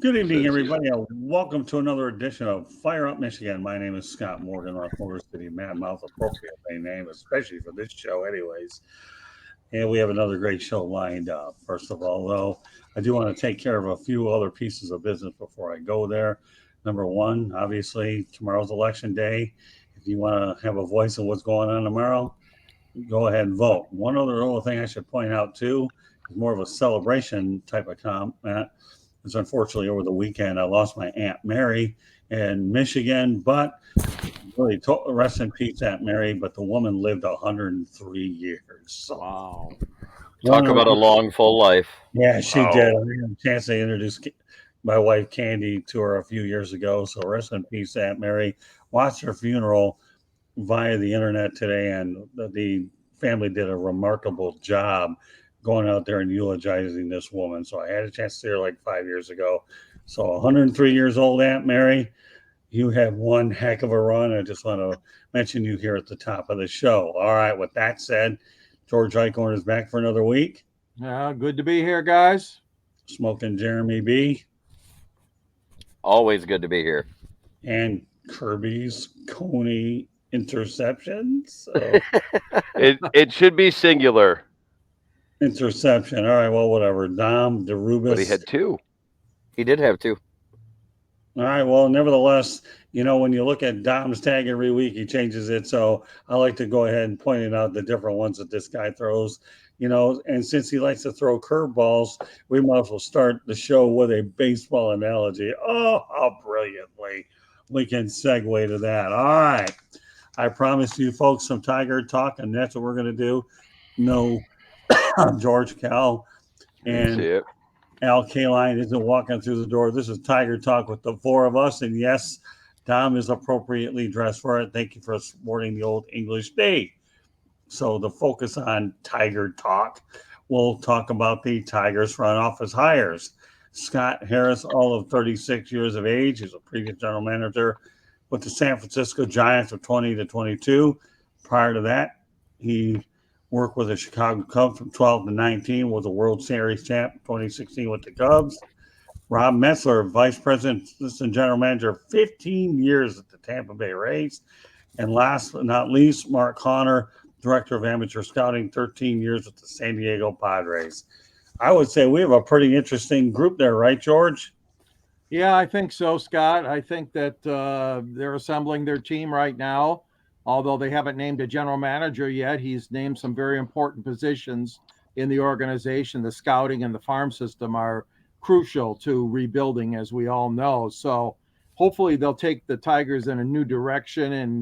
Good evening, everybody. Welcome to another edition of Fire Up Michigan. My name is Scott Morgan, Rock Motor City Mad Mouth, appropriately named, especially for this show, anyways. And we have another great show lined up. First of all, though, I do want to take care of a few other pieces of business before I go there. Number one, obviously, tomorrow's election day. If you want to have a voice of what's going on tomorrow, go ahead and vote. One other little thing I should point out, too, is more of a celebration type of comment. Is unfortunately over the weekend I lost my Aunt Mary in Michigan, but really rest in peace, Aunt Mary. But the woman lived 103 years. So Wow. one Talk of about a the, long, full life. yeah, she did. I Wow. had a chance to introduce my wife Candy to her a few years ago. So rest in peace, Aunt Mary. Watched her funeral via the internet today, and the family did a remarkable job going out there and eulogizing this woman. So I had a chance to see her like 5 years ago. So 103 years old, Aunt Mary, you have one heck of a run. I just want to mention you here at the top of the show. All right, with that said, George Eichhorn is back for another week. Yeah, good to be here, guys. Smoking Jeremy B. Always good to be here. And Kirby's Coney interceptions. So It should be singular, interception. All right, well, whatever. Dom but he DeRubis. had two. He did have two. All right. Well, nevertheless, when you look at Dom's tag every week, he changes it. So I like to go ahead and point out the different ones that this guy throws. And since he likes to throw curveballs, we might as well start the show with a baseball analogy. Oh, how brilliantly we can segue to that. All right. I promised you folks some Tiger talk, and that's what we're going to do. No, George Cal Didn't see and it. Al Kaline isn't walking through the door. This is Tiger Talk with the four of us. And yes, Dom is appropriately dressed for it. Thank you for supporting the Old English Day. So the focus on Tiger Talk, we'll talk about the Tigers front office hires. Scott Harris, all of 36 years of age, is a previous general manager with the San Francisco Giants of 20 to 22. Prior to that, he worked with the Chicago Cubs from 12 to 19, was a World Series champ 2016 with the Cubs. Rob Metzler, vice president, assistant general manager, 15 years at the Tampa Bay Rays. And last but not least, Mark Connor, director of amateur scouting, 13 years with the San Diego Padres. I would say we have a pretty interesting group there, right, George? Yeah, I think so, Scott. I think that they're assembling their team right now. Although they haven't named a general manager yet, he's named some very important positions in the organization. The scouting and the farm system are crucial to rebuilding, as we all know. So hopefully they'll take the Tigers in a new direction and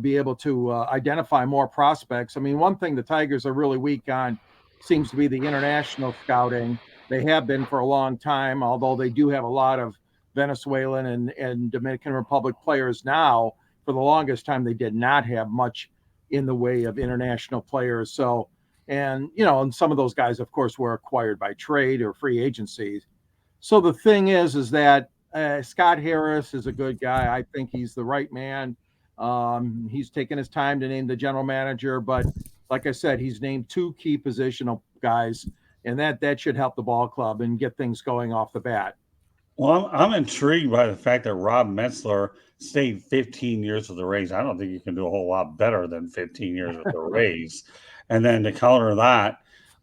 be able to identify more prospects. I mean, one thing the Tigers are really weak on seems to be the international scouting. They have been for a long time, although they do have a lot of Venezuelan and Dominican Republic players now. For the longest time, they did not have much in the way of international players. So, and some of those guys, of course, were acquired by trade or free agencies. So the thing is that Scott Harris is a good guy. I think he's the right man. He's taken his time to name the general manager, but like I said, he's named two key positional guys, and that should help the ball club and get things going off the bat. Well, I'm intrigued by the fact that Rob Metzler stayed 15 years with the Rays. I don't think you can do a whole lot better than 15 years with the Rays. And then to counter that,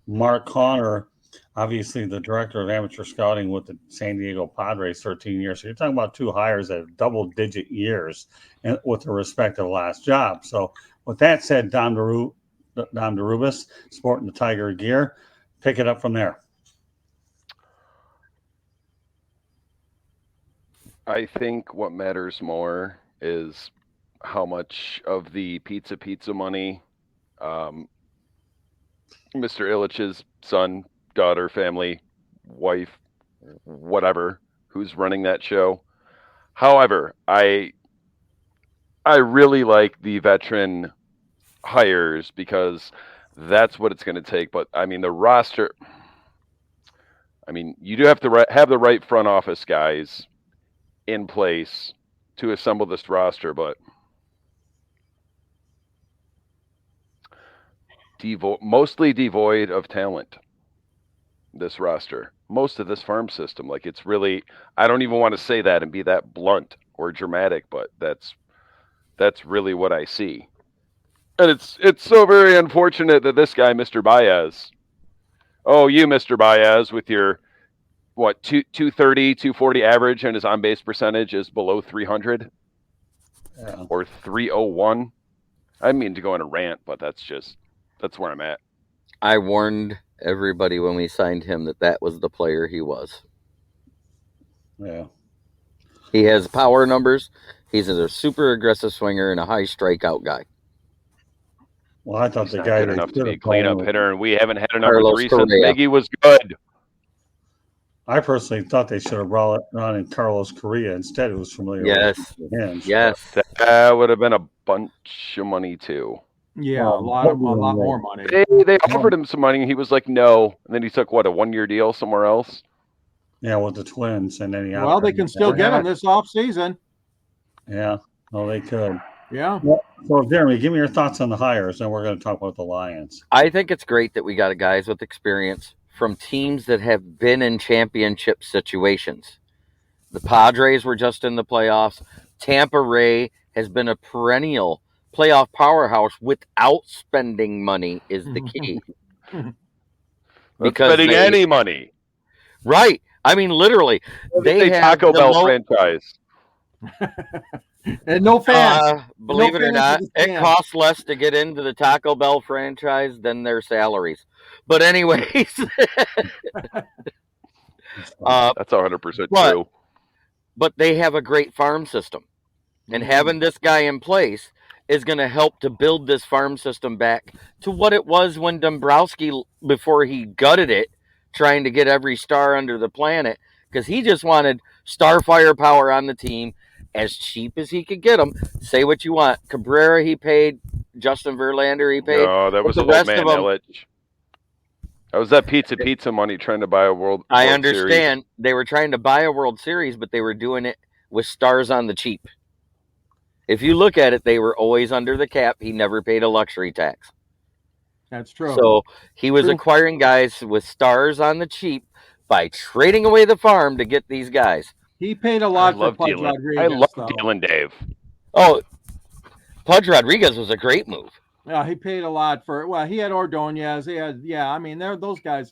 Mark Connor, obviously the director of amateur scouting with the San Diego Padres, 13 years. So you're talking about two hires that have double-digit years and with their respective last job. So with that said, Dom DeRubis, sporting the Tiger gear, pick it up from there. I think what matters more is how much of the pizza money um, Mr. Illich's son, daughter, family, wife, whatever, who's running that show. However, I really like the veteran hires because that's what it's going to take. But I mean, the roster. I mean, you do have to have the right front office guys in place to assemble this roster, but mostly devoid of talent. this roster. Most of this farm system, like it's really, I don't even want to say that and be that blunt or dramatic, but that's really what I see. And it's so very unfortunate that this guy, Mr. Baez, you, Mr. Baez, with your, 230, 240 average, and his on-base percentage is below 300 or 301. I mean to go on a rant, but that's where I'm at. I warned everybody when we signed him that was the player he was. Yeah. He has power numbers. He's a super aggressive swinger and a high strikeout guy. Well, I thought He's the not guy good that enough to should be a have cleanup gone hitter, and we haven't had a number Carlos 3 since Correa. Miggy was good. I personally thought they should have brought on in Carlos Correa instead. It was familiar Yes. with Hinge. Yes. That would have been a bunch of money too. Yeah, a lot more money. They offered him some money, and he was like, no. And then he took a 1-year deal somewhere else. Yeah, with the Twins, and then Well, they can still get him this offseason. Yeah, well, they could. Yeah. So, Jeremy, give me your thoughts on the hires, and we're going to talk about the Lions. I think it's great that we got guys with experience from teams that have been in championship situations. The Padres were just in the playoffs. Tampa Ray has been a perennial playoff powerhouse without spending money is the key. Because spending any money. Right. I mean, literally. They have Taco Bell franchise. And no fans. Believe it or not, it costs less to get into the Taco Bell franchise than their salaries. But anyways. That's 100% true. But they have a great farm system. And having this guy in place is going to help to build this farm system back to what it was when Dombrowski, before he gutted it, trying to get every star under the planet, because he just wanted star firepower on the team as cheap as he could get them. Say what you want. Cabrera, he paid. Justin Verlander, he paid. No, that was the rest of them. Illich. That was that pizza money trying to buy a World I understand. Series. They were trying to buy a World Series, but they were doing it with stars on the cheap. If you look at it, they were always under the cap. He never paid a luxury tax. That's true. So he was acquiring guys with stars on the cheap by trading away the farm to get these guys. He paid a lot for Pudge Rodriguez. I love Dylan Dave. Oh, Pudge Rodriguez was a great move. Yeah, he paid a lot for it. Well, he had Ordonez. He had, I mean, those guys.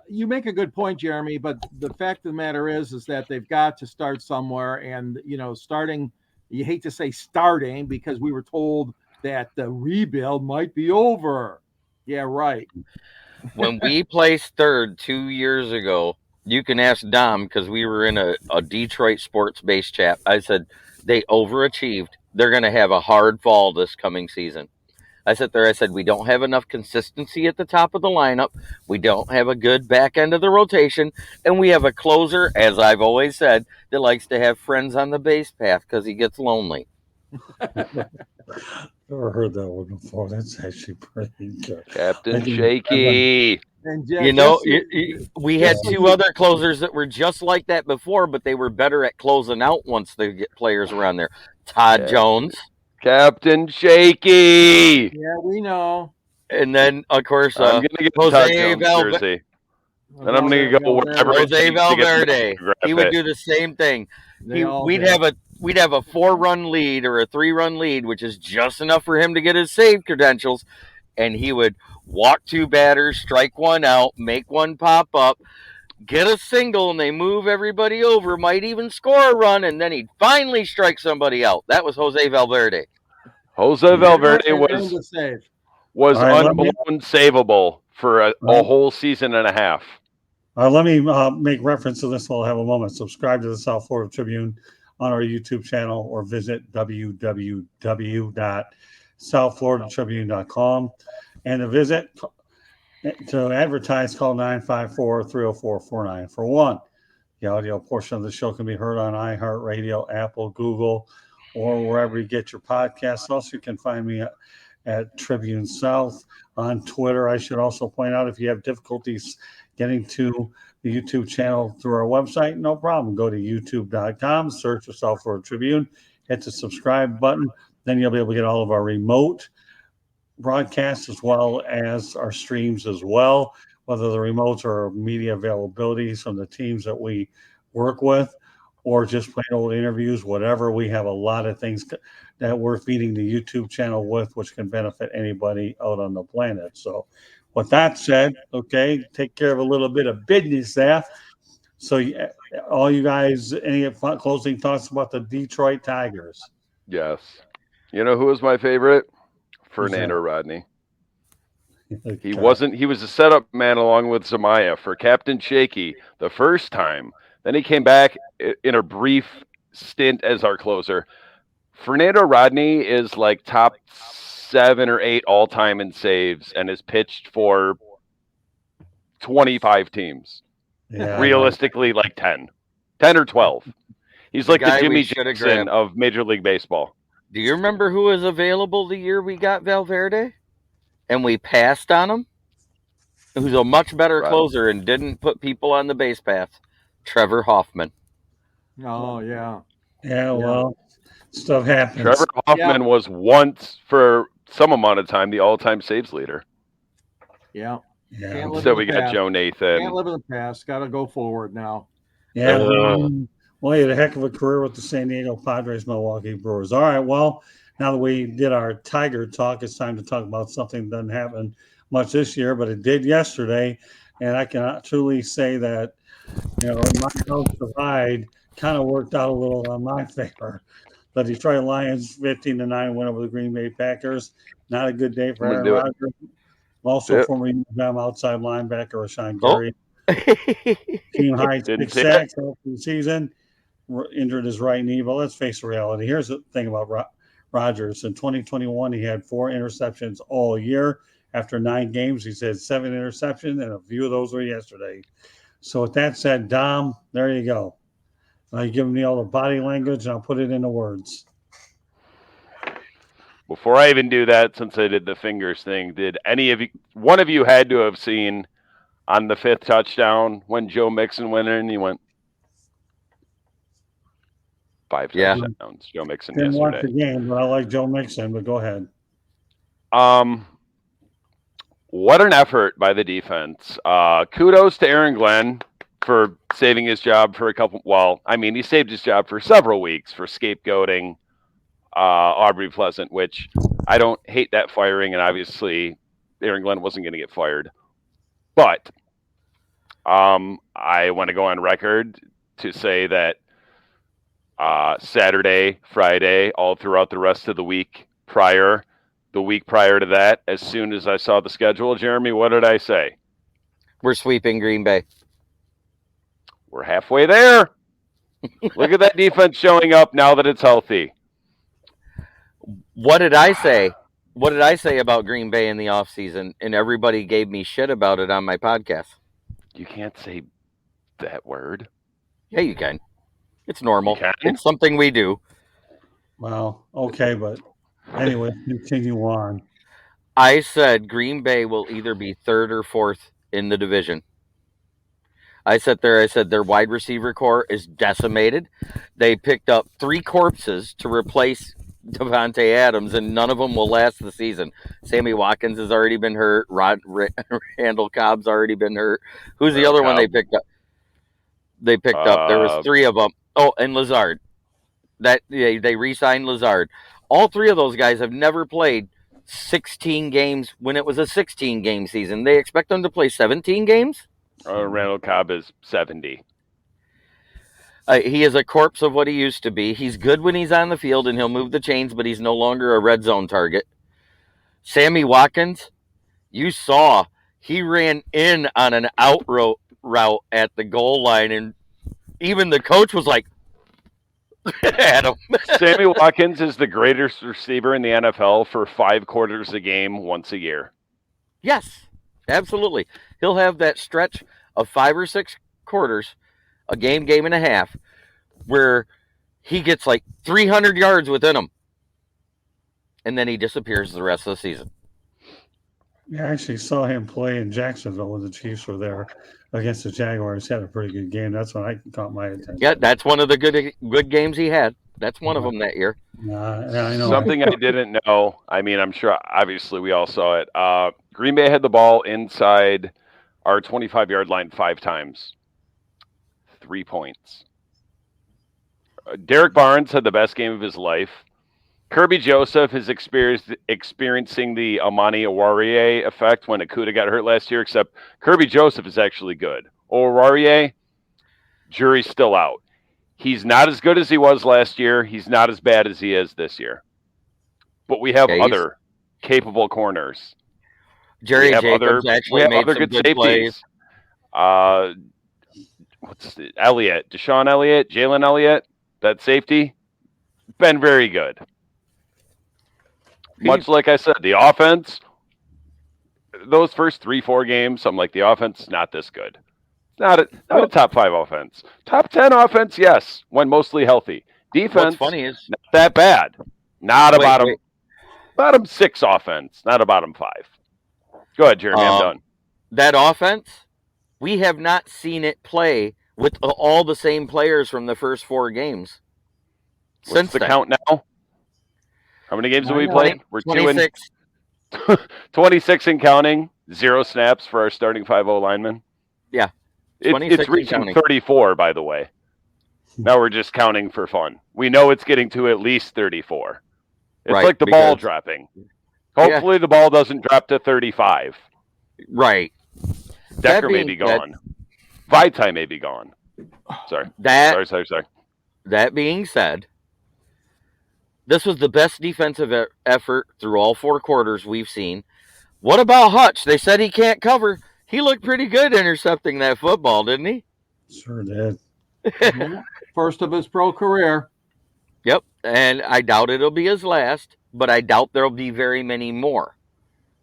You make a good point, Jeremy, but the fact of the matter is that they've got to start somewhere. And, starting, you hate to say starting because we were told that the rebuild might be over. Yeah, right. When we placed third 2 years ago, you can ask Dom because we were in a Detroit sports base chat. I said, they overachieved. They're going to have a hard fall this coming season. I said, we don't have enough consistency at the top of the lineup. We don't have a good back end of the rotation. And we have a closer, as I've always said, that likes to have friends on the base path because he gets lonely. Never heard that one before. That's actually pretty good. Captain Shaky. We had two other closers that were just like that before, but they were better at closing out once they get players around there. Todd Jones. Captain Shaky. Yeah, we know. And then, of course, I'm going to get Todd Jones jersey. And I'm going to go wherever Jose Valverde. He would do the same thing. We'd have a 4-run lead or a 3-run lead, which is just enough for him to get his save credentials. And he would walk 2 batters, strike 1 out, make 1 pop up, get a single, and they move everybody over, might even score a run, and then he'd finally strike somebody out. That was Jose Valverde. Jose Valverde was unblown savable for a whole season and a half. Let me make reference to this while I have a moment. Subscribe to the South Florida Tribune on our YouTube channel or visit www.southfloridatribune.com. And to advertise, call 954-304-4941. The audio portion of the show can be heard on iHeartRadio, Apple, Google, or wherever you get your podcasts. Also, you can find me at Tribune South on Twitter. I should also point out, if you have difficulties getting to the YouTube channel through our website, no problem. Go to youtube.com, search for South Florida Tribune, hit the subscribe button. Then you'll be able to get all of our remote broadcasts as well as our streams as well. whether the remotes or media availabilities from the teams that we work with, or just plain old interviews, whatever. We have a lot of things that we're feeding the YouTube channel with, which can benefit anybody out on the planet. So with that said, okay, take care of a little bit of business there. So all you guys, any closing thoughts about the Detroit Tigers? Yes. You know who was my favorite? Who's that? Fernando Rodney. Okay. He was a setup man along with Zamaya for Captain Shaky the first time. Then he came back in a brief stint as our closer. Fernando Rodney is like top 7 or 8 all time in saves and has pitched for 25 teams. Yeah, Realistically, like 10 or 12. He's The like the guy we Jimmy shoulda Jackson grabbed. of Major League Baseball. Do you remember who was available the year we got Valverde? And we passed on him? Who's a much better Right. closer and didn't put people on the base path? Trevor Hoffman. Oh, yeah. Yeah, well, stuff happens. Trevor Hoffman was once, for some amount of time, the all-time saves leader. Yeah. Yeah. Can't live So in we the got past. Joe Nathan. Can't live in the past. Got to go forward now. Yeah. Well, he had a heck of a career with the San Diego Padres, Milwaukee Brewers. All right. Well, now that we did our Tiger talk, it's time to talk about something that doesn't happen much this year, but it did yesterday. And I can truly say that, my house divide kind of worked out a little on my favor. The Detroit Lions 15-9 win over the Green Bay Packers. Not a good day for Aaron Rodgers. Also, former UVM outside linebacker Rashawn Gary. Team high 6 sacks for the season. Injured his right knee, but let's face the reality. Here's the thing about Rodgers. In 2021, he had 4 interceptions all year. After 9 games, he's had 7 interceptions, and a few of those were yesterday. So with that said, Dom, there you go. You give me all the body language, and I'll put it into words. Before I even do that, since I did the fingers thing, did one of you had to have seen on the 5th touchdown when Joe Mixon went in and he went 5 touchdowns. Joe Mixon Didn't yesterday. watch the game, but I like Joe Mixon, but go ahead. What an effort by the defense. Kudos to Aaron Glenn for saving his job for he saved his job for several weeks for scapegoating Aubrey Pleasant, which I don't hate that firing, and obviously Aaron Glenn wasn't going to get fired. But I want to go on record to say that Saturday, Friday, all throughout the rest of the week prior to that, as soon as I saw the schedule, Jeremy, what did I say? We're sweeping Green Bay. We're halfway there. Look at that defense showing up now that it's healthy. What did I say? What did I say about Green Bay in the offseason? And everybody gave me shit about it on my podcast. You can't say that word. Yeah, you can. It's normal. You can? It's something we do. Well, okay, but anyway, continue on. I said Green Bay will either be 3rd or 4th in the division. I said their wide receiver core is decimated. They picked up 3 corpses to replace Devontae Adams, and none of them will last the season. Sammy Watkins has already been hurt. Randall Cobb's already been hurt. Who's the other one they picked up? There was 3 of them. Oh, and Lazard. They re-signed Lazard. All 3 of those guys have never played 16 games when it was a 16-game season. They expect them to play 17 games? Randall Cobb is 70. He is a corpse of what he used to be. He's good when he's on the field and he'll move the chains, but he's no longer a red zone target. Sammy Watkins, you saw he ran in on an out route at the goal line, and even the coach was like, at him. Sammy Watkins is the greatest receiver in the NFL for 5 quarters a game once a year. Yes, absolutely. He'll have that stretch of 5 or 6 quarters, a game and a half, where he gets like 300 yards within him. And then he disappears the rest of the season. Yeah, I actually saw him play in Jacksonville when the Chiefs were there against the Jaguars. He had a pretty good game. That's when I caught my attention. Yeah, that's one of the good games he had. That's one of them that year. I know. Something I didn't know. I mean, I'm sure, obviously, we all saw it. Green Bay had the ball inside our 25-yard line 5 times. 3 points. Derek Barnes had the best game of his life. Kirby Joseph is experiencing the Amani Oruwariye effect when Akuda got hurt last year, except Kirby Joseph is actually good. Oruwariye, jury's still out. He's not as good as he was last year. He's not as bad as he is this year. But we have other capable corners. Jerry Jacobs actually made some good plays. Elliott, Deshaun Elliott, Jalen Elliott, that safety, been very good. Much like I said, the offense, those first 3-4 games, I'm like, the offense, not this good. Not a top 5 offense. Top 10 offense, yes, when mostly healthy. Defense, what's funny is not that bad. Not a bottom 6 offense, not a bottom 5. Go ahead, Jeremy, I'm done. That offense, we have not seen it play with all the same players from the first 4 games. What's the count now? How many games have we played? We're 26. 26 and counting. 0 snaps for our starting 5-0 linemen. Yeah. It's reaching 34, by the way. Now we're just counting for fun. We know it's getting to at least 34. It's like the ball dropping. Hopefully the ball doesn't drop to 35. Right. Decker may be gone. Vitae may be gone. Sorry. Sorry. That being said, this was the best defensive effort through all 4 quarters we've seen. What about Hutch? They said he can't cover. He looked pretty good intercepting that football, didn't he? Sure did. First of his pro career. Yep. And I doubt it'll be his last, but I doubt there'll be very many more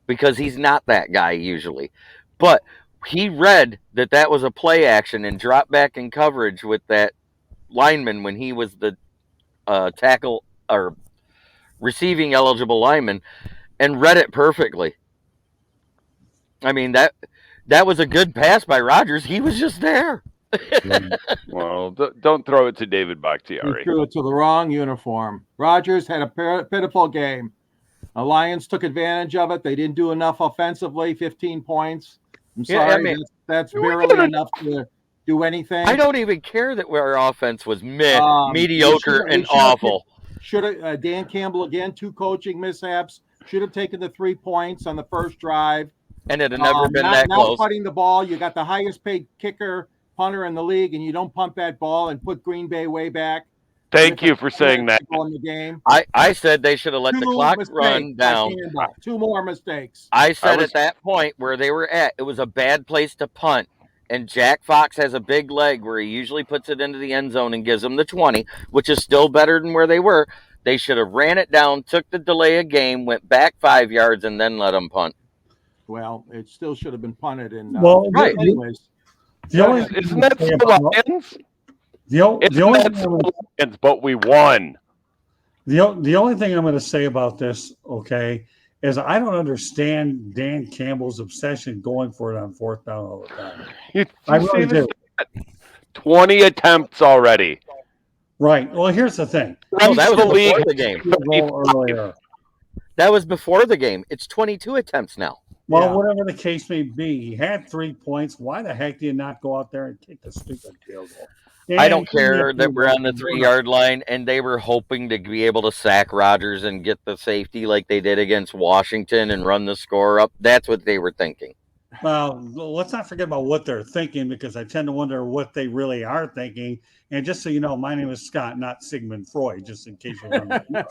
because he's not that guy usually. But he read that was a play action and dropped back in coverage with that lineman when he was the tackle or receiving eligible lineman and read it perfectly. I mean, that was a good pass by Rodgers. He was just there. Well, don't throw it to David Bakhtiari. He threw it to the wrong uniform. Rodgers had a pitiful game. The Lions took advantage of it. They didn't do enough offensively, 15 points. I'm sorry, I mean, that's barely enough to do anything. I don't even care that our offense was mediocre and awful. Dan Campbell, again, 2 coaching mishaps. Should have taken the 3 points on the first drive. And it had never been that close. Not putting the ball. You got the highest paid kicker, punter in the league, and you don't punt that ball and put Green Bay way back. Thank you for saying that. In the game. I said they should have let the clock run down. 2 more mistakes. I said at that point where they were at, it was a bad place to punt. And Jack Fox has a big leg where he usually puts it into the end zone and gives them the 20, which is still better than where they were. They should have ran it down, took the delay of game, went back 5 yards, and then let them punt. Well, it still should have been punted. Right. Anyways. Isn't that the Lions? Lions, but we won. The only thing I'm going to say about this, okay, is I don't understand Dan Campbell's obsession going for it on 4th down all the time. I really do. 20 attempts already. Right. Well, here's the thing. No, that was before the game. That was before the game. It's 22 attempts now. Well, whatever the case may be, he had 3 points. Why the heck do you not go out there and take the stupid field goal? I don't care that we're on the 3-yard line, and they were hoping to be able to sack Rodgers and get the safety like they did against Washington and run the score up. That's what they were thinking. Well, let's not forget about what they're thinking, because I tend to wonder what they really are thinking. And just so you know, my name is Scott, not Sigmund Freud, just in case you're wondering.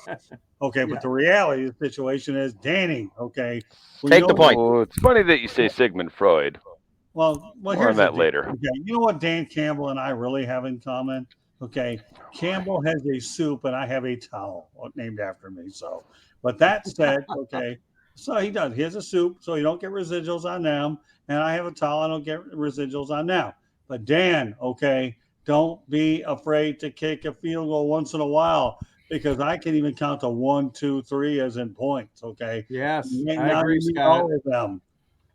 Okay, but the reality of the situation is, Danny, okay. Take the point. Oh, it's funny that you say Sigmund Freud. Well, more on that later. Okay, you know what Dan Campbell and I really have in common? Okay, Campbell has a soup and I have a towel named after me. So, but that said, okay, so he does. He has a soup, so you don't get residuals on them, and I have a towel. I don't get residuals on them. But Dan, okay, don't be afraid to kick a field goal once in a while, because I can even count to 1, 2, 3 as in points. Okay. Yes, I agree, Scott. All of them,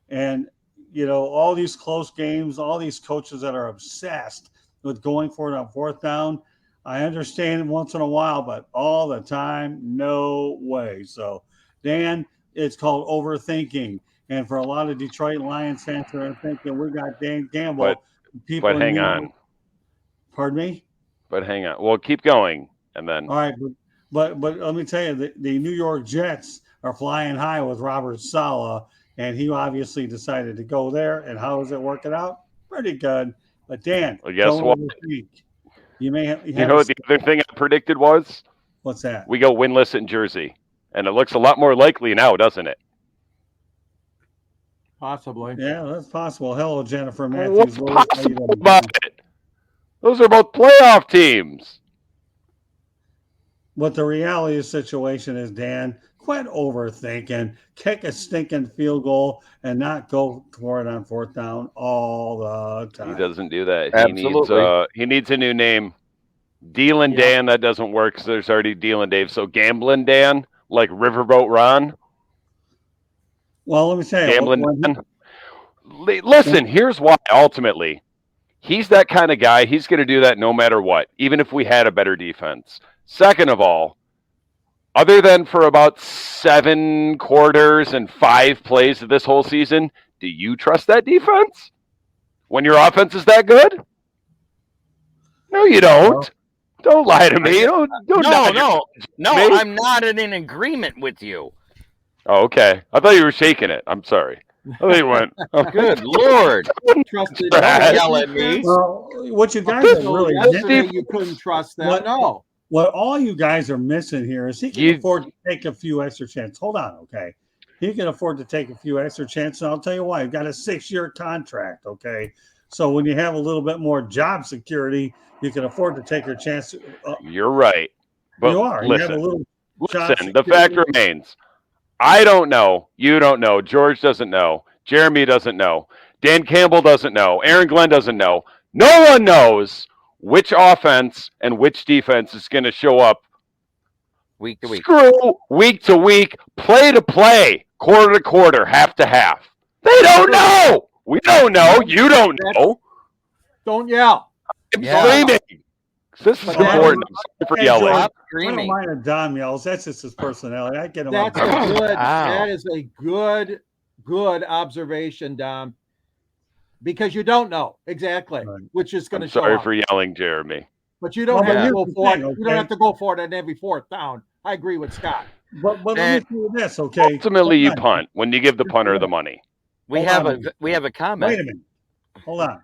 and you know, all these close games, all these coaches that are obsessed with going for it on 4th down. I understand once in a while, but all the time, no way. So, Dan, it's called overthinking. And for a lot of Detroit Lions fans that are thinking we got Dan Campbell, But people hang knew- on. Pardon me? But hang on. Well, keep going, and then All right, but let me tell you, the New York Jets are flying high with Robert Saleh, and he obviously decided to go there. And how is it working out? Pretty good. But Dan, Well, guess what? You may have. You know what the other thing I predicted was? What's that? We go winless in Jersey. And it looks a lot more likely now, doesn't it? Possibly. Yeah, that's possible. Hello, Jennifer What's Matthews. possible about it? Those are both playoff teams. But the reality of the situation is, Dan, quit overthinking. Kick a stinking field goal and not go for it on fourth down all the time. He doesn't do that. Absolutely. He needs a new name. Dealin' Yeah. Dan, that doesn't work because there's already Dealin' Dave. So Gamblin' Dan, like Riverboat Ron. Well, let me say, Gamblin' Dan. Listen, here's why. Ultimately, he's that kind of guy. He's going to do that no matter what, even if we had a better defense. Second of all, other than for about 7 quarters and 5 plays of this whole season, do you trust that defense when your offense is that good? No, you don't. Don't lie to me. Don't No, me. I'm not in agreement with you. Oh, okay. I thought you were shaking it. I'm sorry. I thought you went. Good Lord. Trusted. Brad. Yell at me. Well, what you guys are really Yesterday missing, you couldn't trust them. What- No. what all you guys are missing here is he can You- afford to take a few extra chances. Hold on, okay? He can afford to take a few extra chances. And I'll tell you why. He's got a 6-year contract, okay? So when you have a little bit more job security, you can afford to take your chance. You're right. But You are. listen, you have a little job listen. The security. fact remains, I don't know. You don't know. George doesn't know. Jeremy doesn't know. Dan Campbell doesn't know. Aaron Glenn doesn't know. No one knows which offense and which defense is going to show up Week to week. Screw week to week, play to play, quarter to quarter, half to half. They don't know. We don't know. You don't know. Don't yell. I'm Yeah. screaming. This is But that important. I'm sorry for Hey, yelling. George, Stop I don't screaming. mind a Dom yells. That's just his personality. I get him up. That's a good. Ow. That is a good observation, Dom. Because you don't know exactly Right. which is going to I'm show sorry up. for yelling, Jeremy. But you don't Well, have here's to go the for thing, it. You okay? don't have to go for it on every fourth down. I agree with Scott. But let me do this, okay? Ultimately, you Hold on. punt when you give the punter the money. We Hold have on. a Wait comment. a minute. Hold on.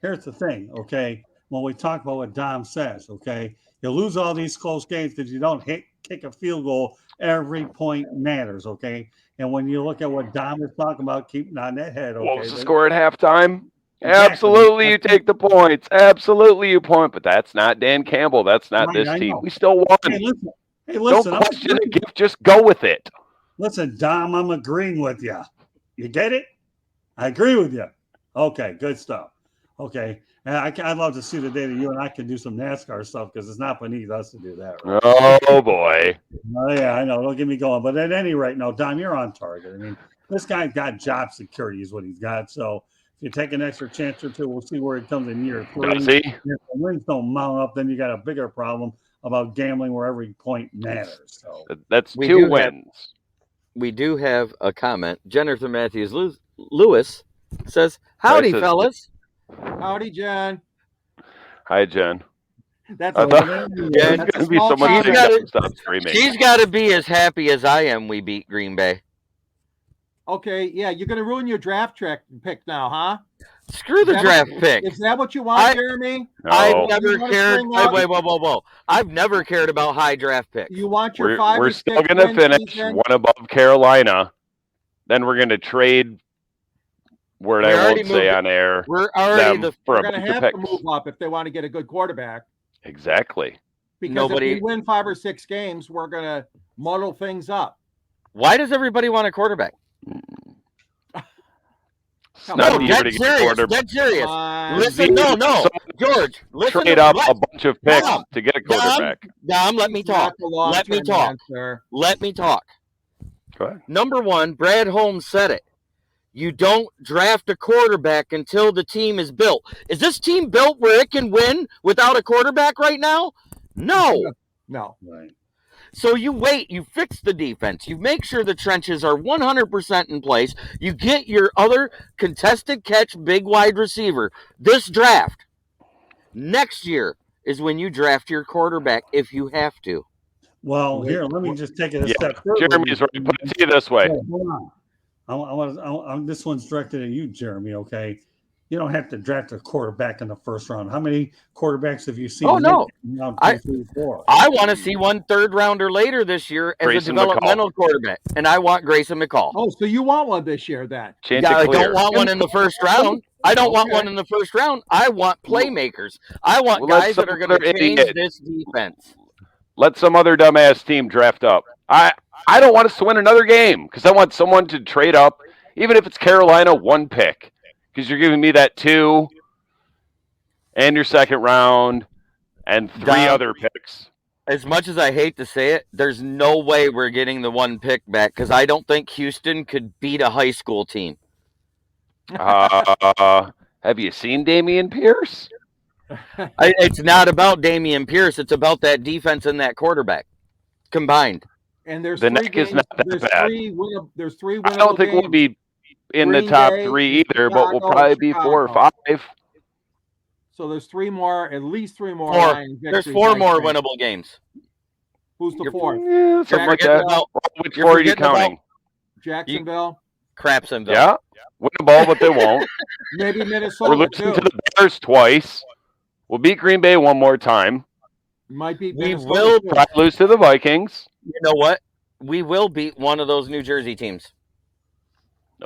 Here's the thing, okay? When we talk about what Dom says, okay, you lose all these close games because you don't kick a field goal. Every point matters, okay? And when you look at what Dom is talking about, keeping on that head, okay? What was the score at halftime? Exactly. Absolutely, you take the points. Absolutely, you point. But that's not Dan Campbell. That's not Right, this I team. know. We still won. Hey, listen. Don't I'm question agreeing. it. Just go with it. Listen, Dom, I'm agreeing with you. You get it? I agree with you. Okay, good stuff. Okay. And I'd love to see the day that you and I can do some NASCAR stuff because it's not beneath us to do that. Right? Oh boy. Oh, yeah, I know. Don't get me going. But at any rate, no, Dom, you're on target. I mean, this guy's got job security is what he's got. So if you take an extra chance or two, we'll see where he comes in year 3. Does he? If the wins don't mount up, then you got a bigger problem about gambling where every point matters. So That's We 2 do have- wins. We do have a comment. Jennifer Matthews Lewis says, "Howdy, Says- fellas." Howdy, Jen. Hi, Jen. That's I a, thought Jen, there's that's going a to be small so much comment. things gotta- that stop screaming. She's got to be as happy as I am. We beat Green Bay. Okay, yeah, you're going to ruin your draft pick now, huh? Screw the Is that draft what- pick. Is that what you want, I- Jeremy? No, I've never You wanna cared. bring up- Whoa. I've never cared about high draft picks. You want your we're 5 or 6 still going to win finish season? one above Carolina. Then we're going to trade word We I already won't say moved- on air. We're already Them the for They're a going to bunch of have to picks. move up if they want to get a good quarterback. Exactly. Because Nobody- if we win 5 or 6 games, we're going to muddle things up. Why does everybody want a quarterback? It's Come not on. the year to Dead get a serious. quarterback. Dead serious. Come on. Listen, no, George. Listen. Trade to, up let, a bunch of picks Dom, to get a quarterback. Dom, let me It's not talk. the Let me long-term talk. answer. Let me talk. Go ahead. Number one, Brad Holmes said it. You don't draft a quarterback until the team is built. Is this team built where it can win without a quarterback right now? No. No. right. So you wait, you fix the defense, you make sure the trenches are 100% in place, you get your other contested catch big wide receiver. This draft, next year is when you draft your quarterback if you have to. Well, here, let me just take it a Yeah, step further. Jeremy's right. Put it to you this way. Hold on. This one's directed at you, Jeremy. Okay, you don't have to draft a quarterback in the first round. How many quarterbacks have you seen? Oh, no. Round I- 2, 3, 4? I want to see one third rounder later this year as Grayson a developmental quarterback, and I want Grayson McCall. Oh, so you want one this year then? Chance Yeah, to I clear. don't want one in the first round. I don't want Okay. one in the first round. I want playmakers. I want Well, let guys that are going some to other change idiot- this defense. Let some other dumbass team draft up. I don't want us to win another game because I want someone to trade up, even if it's Carolina, 1 pick, because you're giving me that 2 and your second round and 3 Dom, other picks. As much as I hate to say it, there's no way we're getting the 1 pick back because I don't think Houston could beat a high school team. Have you seen Damian Pierce? It's not about Damian Pierce. It's about that defense and that quarterback combined. And there's The 3 neck is games. not that There's bad. 3 there's 3 I don't think games. we'll be in Green the top Bay, 3 either, but we'll Chicago, probably be 4 or Chicago. 5. So there's 3 more, at least 3 more. 4. Lions There's victories, 4 I more think. winnable games. Who's the You're- 4th? Yeah, something like forgetting that. about Which you're 4 are you forgetting about- counting? Jacksonville. Crapsonville. Yeah, win the ball, but they won't. Maybe We're Minnesota losing too. to the Bears twice. We'll beat Green Bay 1 more time. Might beat We Minnesota will too. Probably lose to the Vikings. You know what? We will beat one of those New Jersey teams. I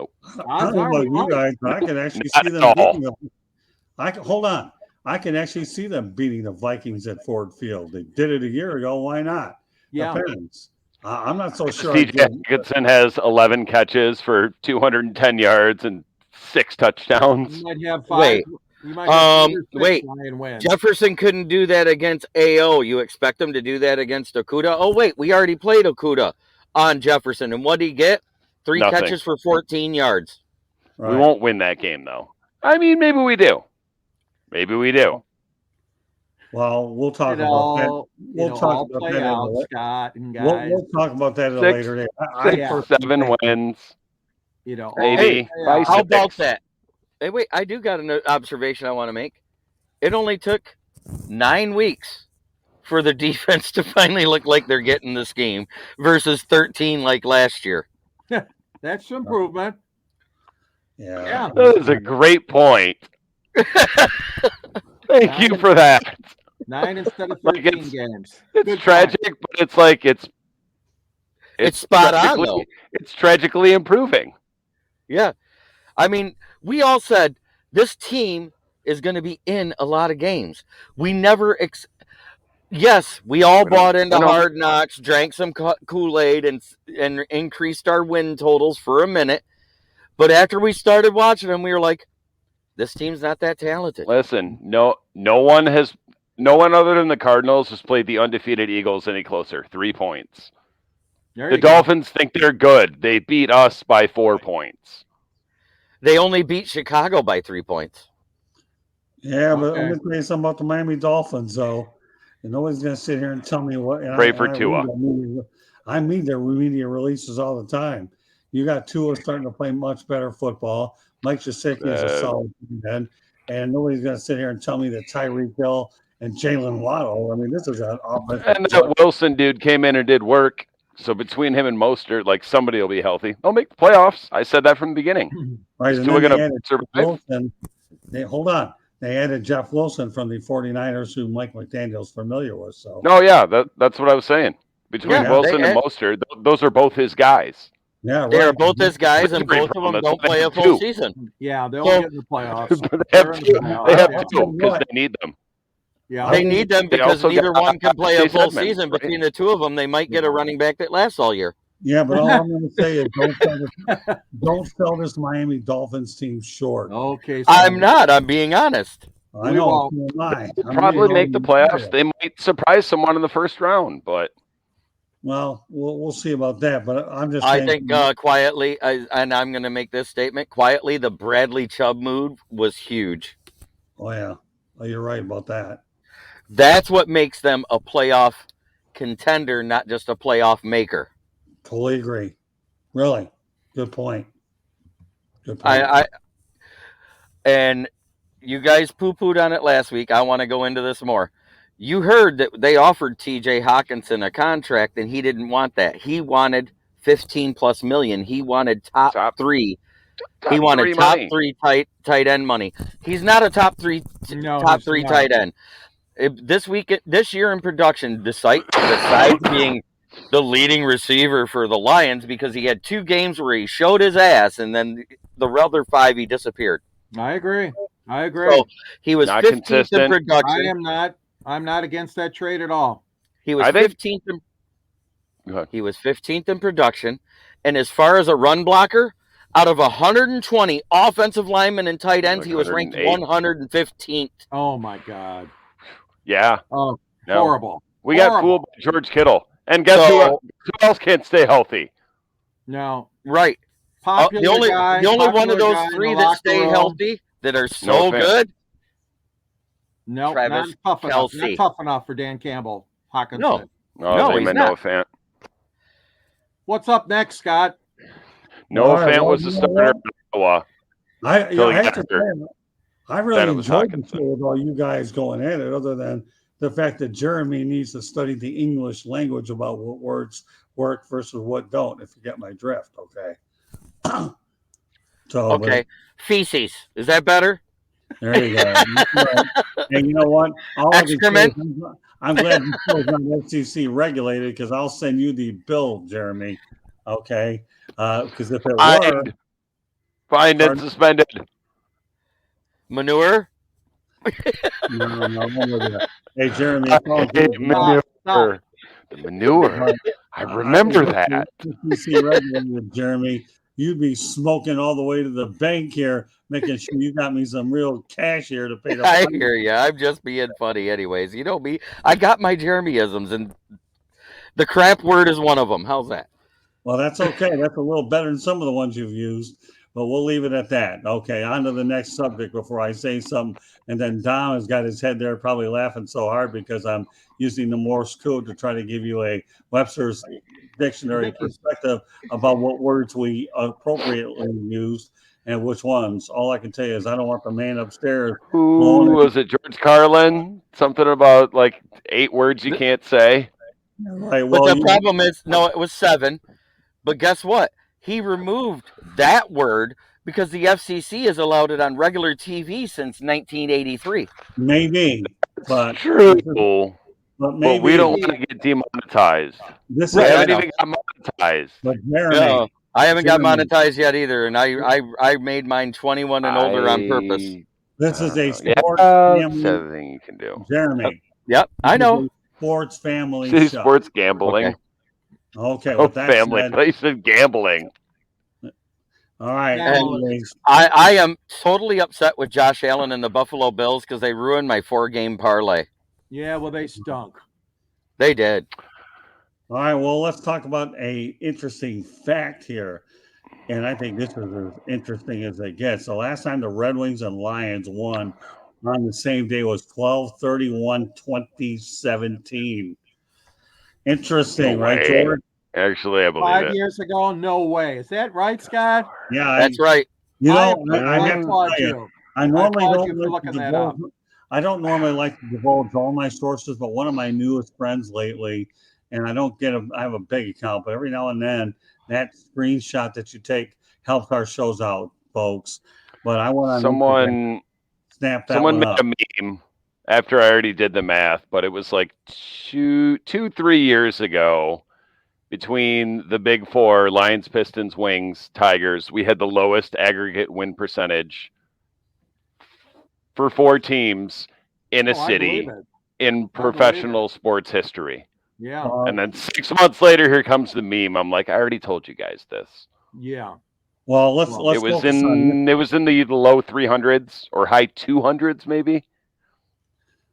don't know about you guys, but I can actually Not see them at all. beating them. Hold on. I can actually see them beating the Vikings at Ford Field. They did it a year ago. Why not? Yeah. Depends. I'm not so sure. CJ Dickinson has 11 catches for 210 yards and 6 touchdowns. You might have 5. Wait. You might have 5 or 6 wait. Lion wins. Jefferson couldn't do that against AO. You expect him to do that against Okuda? Oh, wait, we already played Okuda on Jefferson. And what did he get? 3 Nothing. catches for 14 yards. Right. We won't win that game, though. I mean, maybe we do. Maybe we do. Well, we'll talk It about all, that. We'll it'll talk all about play that. out, Scott and We'll guys. talk about that at a 6, later date. 6 personally 7 think- wins. You know, Maybe. all By play out. How six. about that? Hey, wait, I do got an observation I want to make. It only took 9 weeks for the defense to finally look like they're getting this game versus 13 like last year. That's improvement. Yeah. Yeah. That is a great point. Thank you for that. 9 instead of Like 13 it's- games. It's Good tragic, but it's like it's spot on, tragically- though. It's tragically improving. Yeah. I mean, we all said this team is going to be in a lot of games. We never yes, we all We don't- bought into we don't- Hard Knocks, drank some Kool-Aid and increased our win totals for a minute. But after we started watching them, we were like, this team's not that talented. Listen, no one other than the Cardinals has played the undefeated Eagles any closer. 3 points. There The you go. Dolphins think they're good. They beat us by 4 points. They only beat Chicago by 3 points. Yeah, but Okay. I'm going to tell you something about the Miami Dolphins, though. And nobody's going to sit here and tell me what. And Pray for Tua. I mean their media releases all the time. You got Tua starting to play much better football. Mike Gesicki is a solid man. And nobody's going to sit here and tell me that Tyreek Hill and Jalen Waddle. I mean, this is an offense. And that Wilson dude came in and did work. So between him and Mostert, like somebody will be healthy. They'll make the playoffs. I said that from the beginning. Right, Is and Tua then going they to added survive? Wilson. Hold on. They added Jeff Wilson from the 49ers, who Mike McDaniel's familiar with. So No, yeah, that's what I was saying. Between Yeah, Wilson they- and Mostert, those are both his guys. yeah, They are right. both his guys, and Great both of problem. them don't They play a have full two. season. Yeah, they'll So- get in the playoffs. they They're have in two. the playoffs. They have Yeah. two because they need them. Yeah. They need them They because also neither got one can play a Chase full Edmonds, season. right? Between the two of them, they might get a running back that lasts all year. Yeah, but all I'm going to say is don't sell this Miami Dolphins team short. Okay. So I'm not. I'm being honest. I We know. won't. so am I. They'll I'm probably really make the hoping playoffs. They might surprise someone in the first round, but Well, we'll see about that. But I'm just I saying, think quietly, and I'm going to make this statement quietly, the Bradley Chubb move was huge. oh, yeah. Oh, you're right about that. That's what makes them a playoff contender, not just a playoff maker. Totally agree. Really, good point. Good point. And you guys poo-pooed on it last week. I want to go into this more. You heard that they offered TJ Hawkinson a contract, and he didn't want that. He wanted 15 plus million. He wanted top three. He wanted top money. three tight end money. He's not a top three tight end. This year in production, besides being the leading receiver for the Lions, because he had 2 games where he showed his ass, and then the other 5 he disappeared. I agree. So he was Not 15th consistent. in production. I'm not against that trade at all. He was 15th. He was 15th in production, and as far as a run blocker, out of 120 offensive linemen and tight ends, he was ranked 115th. Oh my God! Yeah. Oh, horrible. We got fooled by George Kittle, and guess who else can't stay healthy? No, right. The only one of those 3 that stay healthy that are so good. No, Travis not tough enough. Kelce. Not tough enough for Dan Campbell. Hawkinson. No, he's not. Fant. What's up next, Scott? Noah Fant was the starter in Iowa. I have to say, I really enjoyed the show with all you guys going at it, other than the fact that Jeremy needs to study the English language about what words work versus what don't, if you get my drift, okay? Okay. Feces. Is that better? There you go. And you know what? Excrement. I'm glad the show's not FCC regulated, because I'll send you the bill, Jeremy. Okay? Because if it were... Fined and suspended. Manure? No. Hey, Jeremy. Manure. The manure. I remember that. FCC regulated, Jeremy. You'd be smoking all the way to the bank here, making sure you got me some real cash here to pay the I hear you. I'm just being funny anyways. You know me. I got my Jeremy-isms, and the crap word is one of them. How's that? Well, that's okay. That's a little better than some of the ones you've used, but we'll leave it at that. Okay, on to the next subject before I say something. And then Dom has got his head there probably laughing so hard because I'm using the Morse code to try to give you a Webster's dictionary perspective about what words we appropriately use and which ones. All I can tell you is I don't want the man upstairs. Who was it? George Carlin? Something about like 8 words you can't say. Right. Well, but the problem is, no, it was 7. But guess what? He removed that word because the FCC has allowed it on regular TV since 1983. Maybe, but true. But we don't want to get demonetized. This haven't even got monetized. But Jeremy, no, I haven't got monetized yet either, and I made mine 21 and older on purpose. This is a sports family. Everything you can do, Jeremy. Yep, I know. Sports family. See, sports gambling. Okay. With that family. said, They said gambling. All right. I am totally upset with Josh Allen and the Buffalo Bills because they ruined my 4-game parlay. Yeah, well, they stunk. They did. All right. Well, let's talk about a interesting fact here. And I think this is as interesting as it gets. The last time the Red Wings and Lions won on the same day was 12/31/2017. Interesting, right, George? Actually, I believe 5 years ago? No way. Is that right, Scott? Yeah, that's right. You know, I have to tell you, I normally don't normally like to divulge all my sources, but one of my newest friends lately, and I have a big account, but every now and then that screenshot that you take helps our shows out, folks. But I want to someone made a meme after I already did the math, but it was like 3 years ago. Between the big 4, Lions, Pistons, Wings, Tigers, we had the lowest aggregate win percentage for 4 teams in a city in professional sports history. Yeah. And then 6 months later, here comes the meme. I'm like, I already told you guys this. Yeah. Well, let's it was in the low 300s or high 200s, maybe.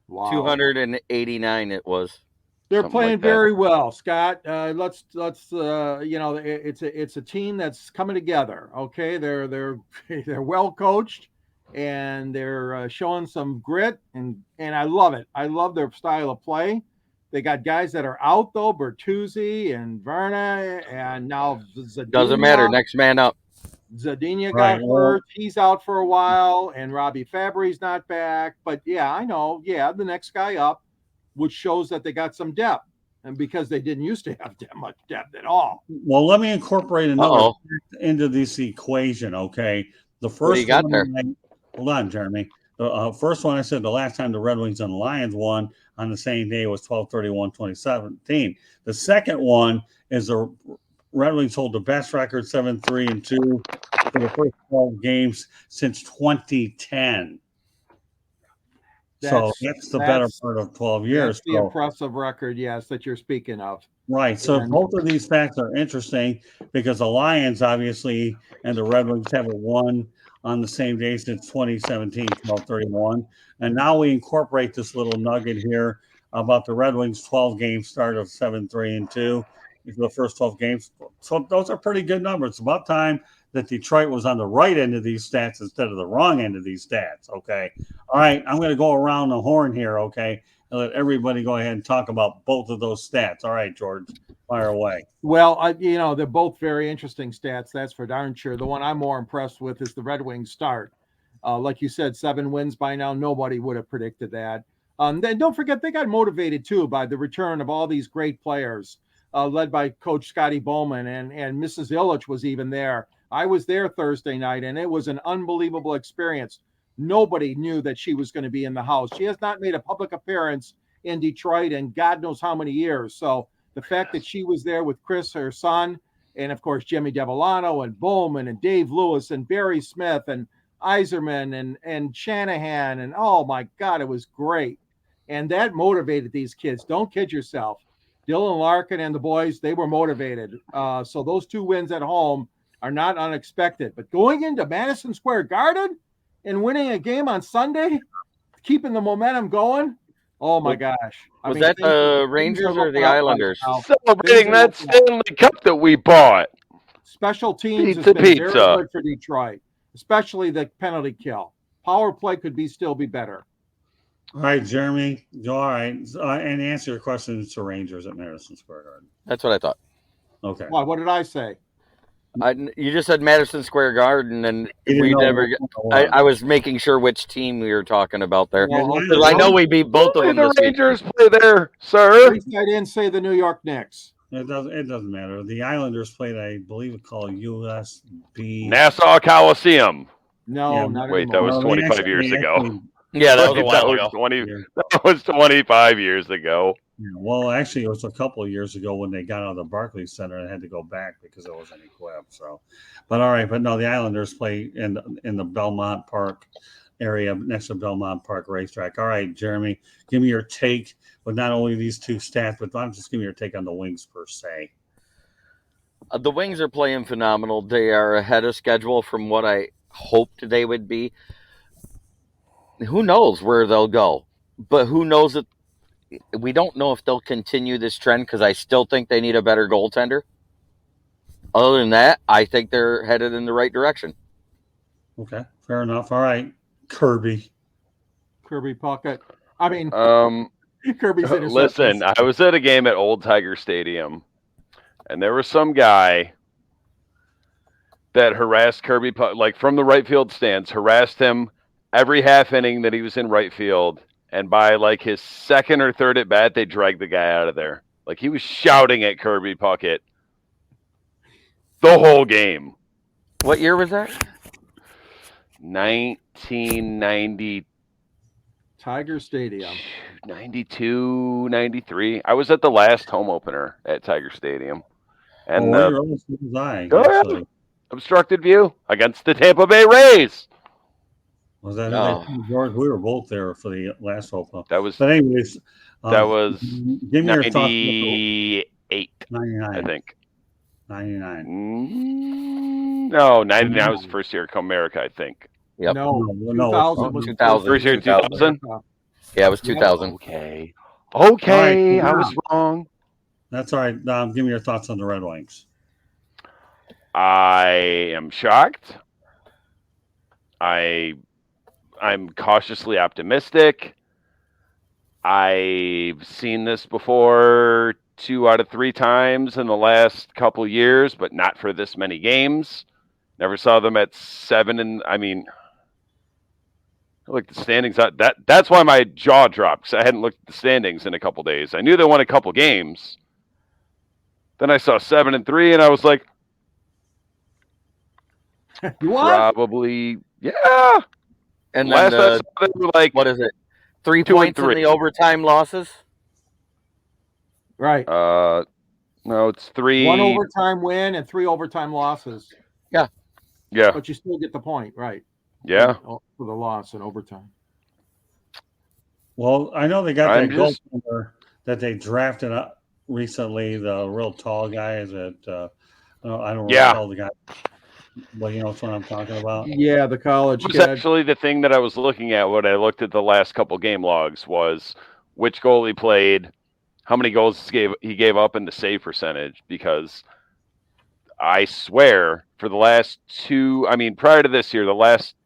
Wow. 289 it was. They're playing very well, Scott. Let's it's a team that's coming together. Okay, they're well coached, and they're showing some grit, and I love it. I love their style of play. They got guys that are out though, Bertuzzi and Verna, and now Zadina. Doesn't matter. Next man up. Zadina Right, got well- hurt. He's out for a while, and Robbie Fabry's not back. But yeah, I know. Yeah, the next guy up, which shows that they got some depth, and because they didn't used to have that much depth at all. Well, let me incorporate another Uh-oh. fact into this equation, okay? The What do first you got one, there? hold on, Jeremy. The first one I said the last time the Red Wings and the Lions won on the same day was 12/31/2017. The second one is the Red Wings hold the best record 7-3-2 for the first 12 games since 2010. So that's the better part of 12 years. That's the impressive record, yes, that you're speaking of. Right. So And- both of these facts are interesting because the Lions, obviously, and the Red Wings haven't won on the same day since 2017, 12/31. And now we incorporate this little nugget here about the Red Wings 12 game start of 7-3-2 for the first 12 games. So those are pretty good numbers. It's about time that Detroit was on the right end of these stats instead of the wrong end of these stats. Okay. All right. I'm going to go around the horn here. Okay. And let everybody go ahead and talk about both of those stats. All right, George, fire away. Well, they're both very interesting stats. That's for darn sure. The one I'm more impressed with is the Red Wings start. Like you said, 7 wins by now. Nobody would have predicted that. Then don't forget they got motivated too by the return of all these great players, led by Coach Scotty Bowman, and Mrs. Illich was even there. I was there Thursday night, and it was an unbelievable experience. Nobody knew that she was going to be in the house. She has not made a public appearance in Detroit in God knows how many years. So the fact that she was there with Chris, her son, and of course Jimmy Devellano and Bowman and Dave Lewis and Barry Smith and Iserman and Shanahan, and oh my God, it was great. And that motivated these kids. Don't kid yourself. Dylan Larkin and the boys, they were motivated. So those 2 wins at home are not unexpected. But going into Madison Square Garden and winning a game on Sunday, keeping the momentum going, oh my gosh. Was that the Rangers or the Islanders? Celebrating that Stanley Cup that we bought. Special teams Pizza, has been pizza. very good for Detroit, especially the penalty kill. Power play could still be better. All right, Jeremy. All right. And answer your question to Rangers at Madison Square Garden. That's what I thought. Okay. Why? What did I say? You just said Madison Square Garden, and You we didn't know never. what it was. I was making sure which team we were talking about there. Well, Yeah, Because I know we beat both of Only them the this week. Rangers play there, At sir. least I didn't say the New York Knicks. It doesn't matter. The Islanders played, I believe, it's called USB. Nassau Coliseum. No, Yeah, not wait, anymore. that was No, they 25 years they ago. Yeah, that was a while That ago. was 20 Yeah. That was 25 years ago. Yeah, well, actually, it was a couple of years ago when they got out of the Barclays Center and had to go back because it wasn't equipped. So, but all right, but no, the Islanders play in the Belmont Park area next to Belmont Park Racetrack. All right, Jeremy, give me your take with not only these 2 stats, but just give me your take on the Wings per se. The Wings are playing phenomenal. They are ahead of schedule from what I hoped they would be. Who knows where they'll go? But who knows that we don't know if they'll continue this trend because I still think they need a better goaltender. Other than that, I think they're headed in the right direction. Okay, fair enough. All right, Kirby. Kirby Puckett. I mean, Kirby's in Listen, I was at a game at Old Tiger Stadium, and there was some guy that harassed Kirby, like from the right field stands, harassed him every half inning that he was in right field. And by like his second or third at bat, they dragged the guy out of there. Like he was shouting at Kirby Puckett the whole game. What year was that? 1990. Tiger Stadium. 92, 93. I was at the last home opener at Tiger Stadium. And you're almost as I, Go ahead. actually. Obstructed view against the Tampa Bay Rays. Was that Oh. George? We were both there for the last open. That was But anyways, that was give me your thoughts. 98, 99. I think. 99. No, 99 was the first year of Comerica, I think. Yep. No, No, 2000 was 2000. First year 2000? Yeah, it was 2000. Okay. All Okay, right, I was wrong. That's all right. Give me your thoughts on the Red Wings. I am shocked. I'm cautiously optimistic. I've seen this before 2 out of 3 times in the last couple years, but not for this many games. Never saw them at 7, and I mean, look, the standings. That's why my jaw dropped, because I hadn't looked at the standings in a couple days. I knew they won a couple games. Then I saw 7 and 3, and I was like, You what? probably, yeah. And Last then I saw, they were like, what is it? 3 2 and points in 3. the overtime losses. Right. no, it's 3. 1 overtime win and 3 overtime losses. Yeah, But you still get the point, right? yeah. For the loss in overtime. Well, I know they got I'm that just- goaltender that they drafted up recently, the real tall guy that I don't Yeah. recall the guy. Well, you know what I'm talking about? Yeah, the college It was kid. actually the thing that I was looking at when I looked at the last couple game logs was which goal he played, how many goals he gave up, and the save percentage. Because I swear, for the last 2, I mean, prior to this year, the last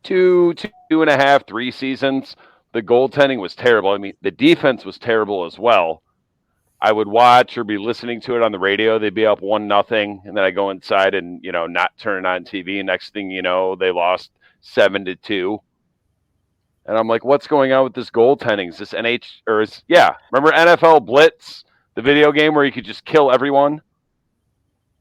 2.5, 3 seasons, the goaltending was terrible. I mean, the defense was terrible as well. I would watch or be listening to it on the radio. They'd be up 1-0, and then I go inside and, not turn it on TV. And next thing you know, they lost 7-2. And I'm like, what's going on with this goaltending? Is this remember NFL Blitz, the video game where you could just kill everyone?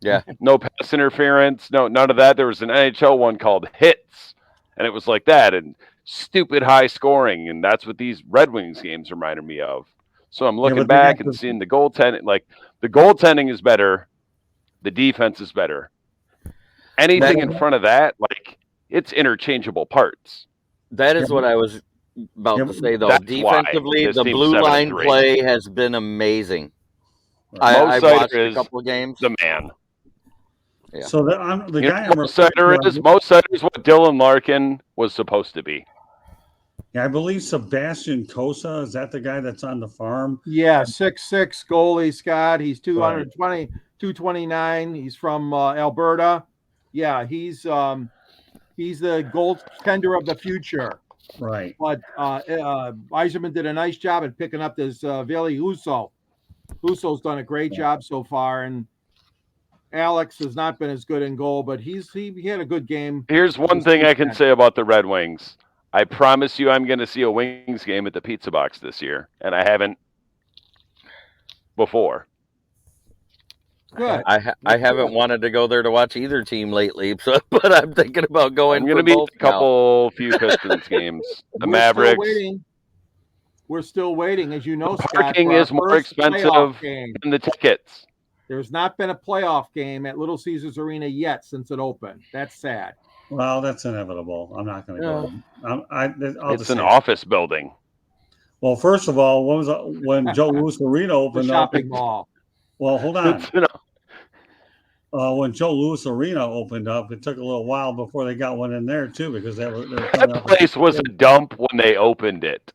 Yeah. No pass interference, none of that. There was an NHL one called Hits, and it was like that, and stupid high scoring, and that's what these Red Wings games reminded me of. So I'm looking back and seeing the goaltending. Like, the goaltending is better, the defense is better. Anything in front of that, like, it's interchangeable parts. That is what I was about to say, though. That's why Defensively, this the team's blue line 7-3. play has been amazing. Mo I've Seider watched a is couple of games. the man. Yeah. So the guy I'm Mo Seider is what Dylan Larkin was supposed to be. Yeah, I believe Sebastian Cosa, is that the guy that's on the farm? Yeah, 6'6" goalie, Scott. He's 229. He's from Alberta. Yeah, he's the goaltender of the future. Right. But Yzerman did a nice job at picking up this Veli Husso. Husso's done a great job so far, and Alex has not been as good in goal, but he had a good game. Here's one thing I can say about the Red Wings. I promise you I'm going to see a Wings game at the Pizza Box this year, and I haven't before. Good. I haven't wanted to go there to watch either team lately, but I'm thinking about going. I'm going to be a few Pistons games. The Mavericks. We're still waiting, as you know, Scott. Parking is more expensive than the tickets. There's not been a playoff game at Little Caesars Arena yet since it opened. That's sad. Well, that's inevitable. I'm not going to go. It's an office building. Well, first of all, when Joe Louis Arena opened the up? Shopping mall. Well, hold on. When Joe Louis Arena opened up, it took a little while before they got one in there too, because that place was a dump when they opened it.